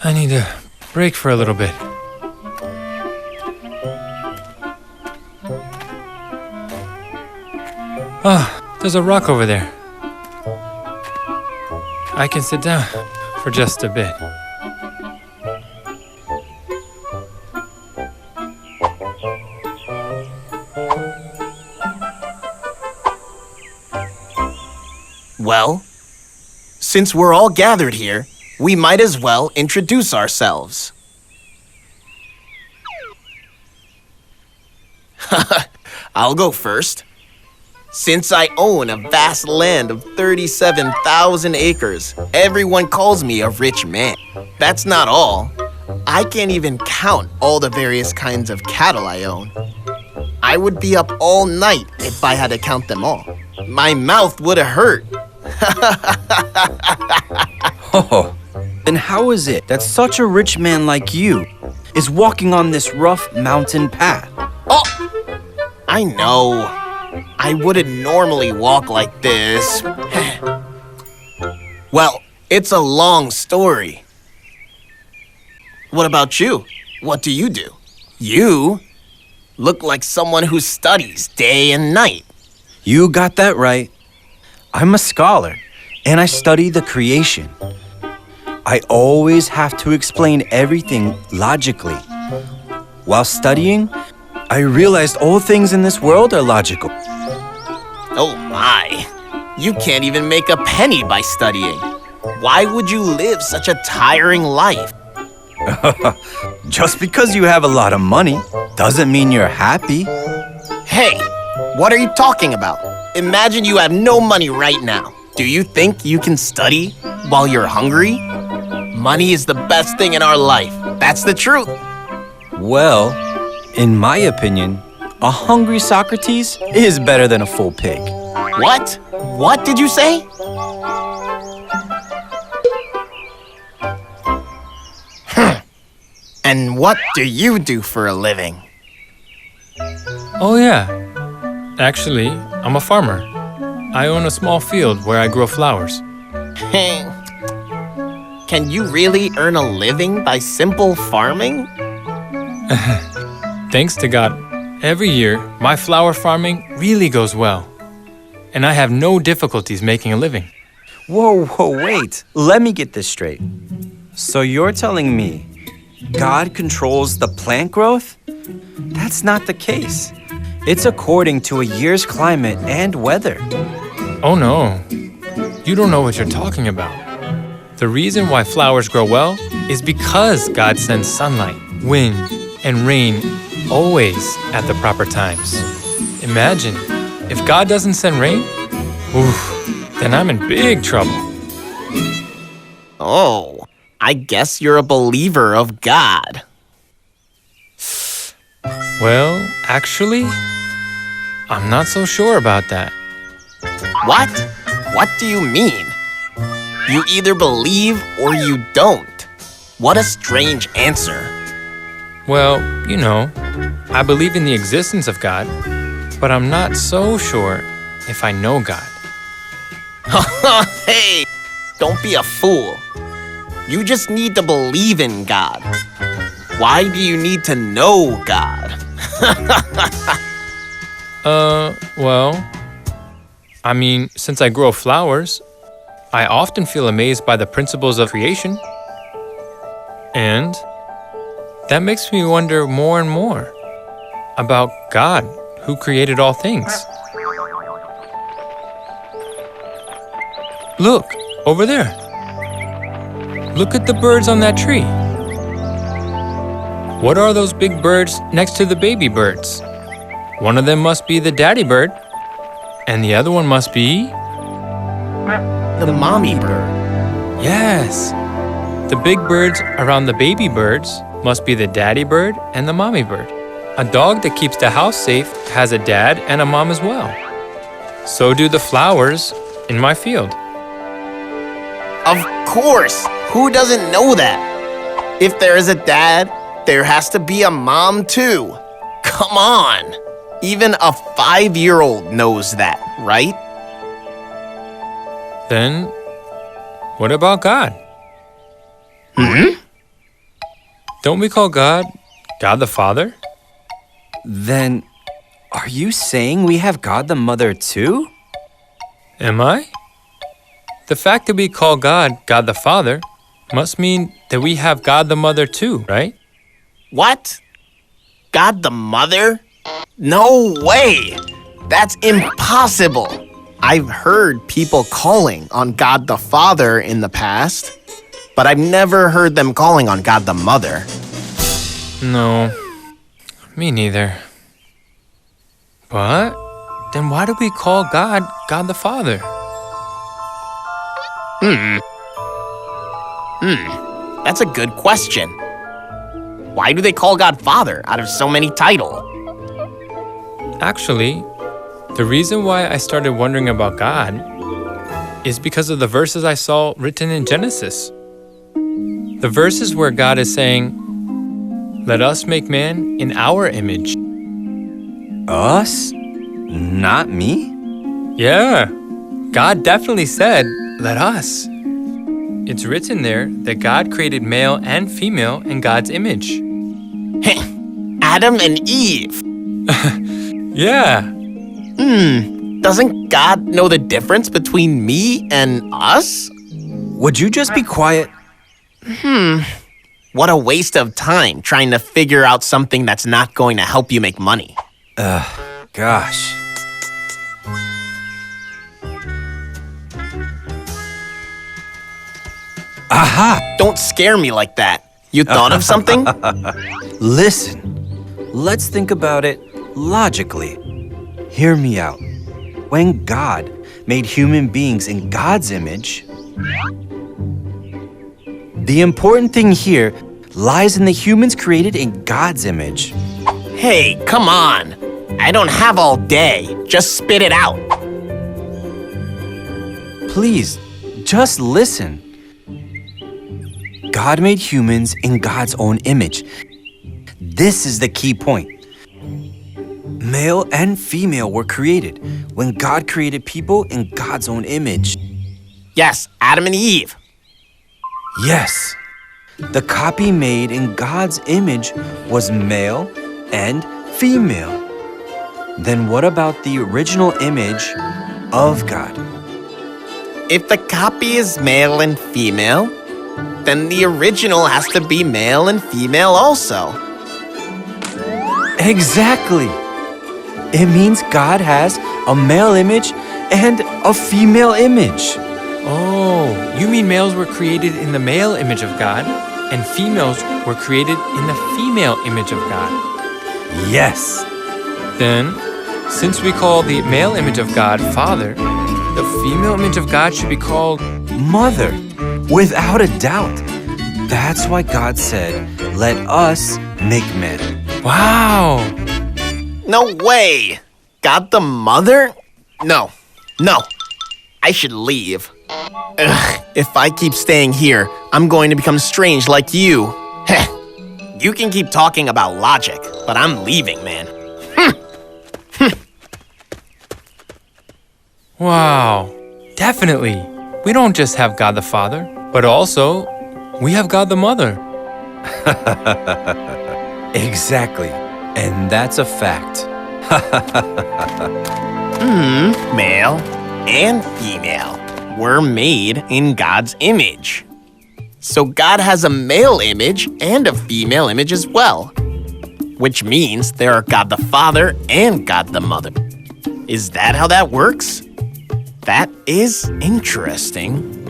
I need to break for a little bit. Oh, there's a rock over there. I can sit down for just a bit. Well, since we're all gathered here, we might as well introduce ourselves. I'll go first. Since I own a vast land of 37,000 acres, everyone calls me a rich man. That's not all. I can't even count all the various kinds of cattle I own. I would be up all night if I had to count them all. My mouth would have hurt. Oh, then how is it that such a rich man like you is walking on this rough mountain path? Oh, I know. I wouldn't normally walk like this. Well, it's a long story. What about you? What do? You look like someone who studies day and night. You got that right. I'm a scholar, and I study the creation. I always have to explain everything logically. While studying, I realized all things in this world are logical. Oh my, you can't even make a penny by studying. Why would you live such a tiring life? Just because you have a lot of money doesn't mean you're happy. Hey, what are you talking about? Imagine you have no money right now. Do you think you can study while you're hungry? Money is the best thing in our life. That's the truth. Well, in my opinion, a hungry Socrates is better than a full pig. What? What did you say? And what do you do for a living? Oh yeah. Actually, I'm a farmer. I own a small field where I grow flowers. Can you really earn a living by simple farming? Thanks to God, every year my flower farming really goes well. And I have no difficulties making a living. Whoa, wait. Let me get this straight. So you're telling me God controls the plant growth? That's not the case. It's according to a year's climate and weather. Oh no, you don't know what you're talking about. The reason why flowers grow well is because God sends sunlight, wind, and rain always at the proper times. Imagine, if God doesn't send rain, then I'm in big trouble. Oh, I guess you're a believer of God. Well, actually, I'm not so sure about that. What? What do you mean? You either believe or you don't. What a strange answer. Well, you know, I believe in the existence of God, but I'm not so sure if I know God. Hey, don't be a fool. You just need to believe in God. Why do you need to know God? Well, I mean, since I grow flowers, I often feel amazed by the principles of creation. And that makes me wonder more and more about God, who created all things. Look, over there. Look at the birds on that tree. What are those big birds next to the baby birds? One of them must be the daddy bird, and the other one must be... The mommy bird. Yes. The big birds around the baby birds must be the daddy bird and the mommy bird. A dog that keeps the house safe has a dad and a mom as well. So do the flowers in my field. Of course! Who doesn't know that? If there is a dad, there has to be a mom too. Come on! Even a 5-year-old knows that, right? Then, what about God? Don't we call God God the Father? Then, are you saying we have God the Mother too? Am I? The fact that we call God God the Father must mean that we have God the Mother too, right? What? God the Mother? No way! That's impossible! I've heard people calling on God the Father in the past, but I've never heard them calling on God the Mother. No, me neither. But then why do we call God God the Father? That's a good question. Why do they call God Father out of so many titles? Actually, the reason why I started wondering about God is because of the verses I saw written in Genesis. The verses where God is saying, "Let us make man in our image." Us? Not me? Yeah, God definitely said, "Let us." It's written there that God created male and female in God's image. Adam and Eve. Yeah. Doesn't God know the difference between me and us? Would you just be quiet? What a waste of time trying to figure out something that's not going to help you make money. Gosh. Aha! Don't scare me like that. You thought of something? Listen, let's think about it logically. Hear me out. When God made human beings in God's image, the important thing here lies in the humans created in God's image. Hey, come on. I don't have all day. Just spit it out. Please, just listen. God made humans in God's own image. This is the key point. Male and female were created when God created people in God's own image. Yes, Adam and Eve. Yes, the copy made in God's image was male and female. Then what about the original image of God? If the copy is male and female, then the original has to be male and female also. Exactly. It means God has a male image and a female image. Oh, you mean males were created in the male image of God and females were created in the female image of God? Yes. Then, since we call the male image of God Father, the female image of God should be called Mother, without a doubt. That's why God said, "Let us make men." Wow! No way! God the Mother? No. I should leave. Ugh, if I keep staying here, I'm going to become strange like you. Heh. You can keep talking about logic, but I'm leaving, man. Wow! Definitely! We don't just have God the Father, but also we have God the Mother. Exactly. And that's a fact. Male and female were made in God's image. So God has a male image and a female image as well, which means there are God the Father and God the Mother. Is that how that works? That is interesting.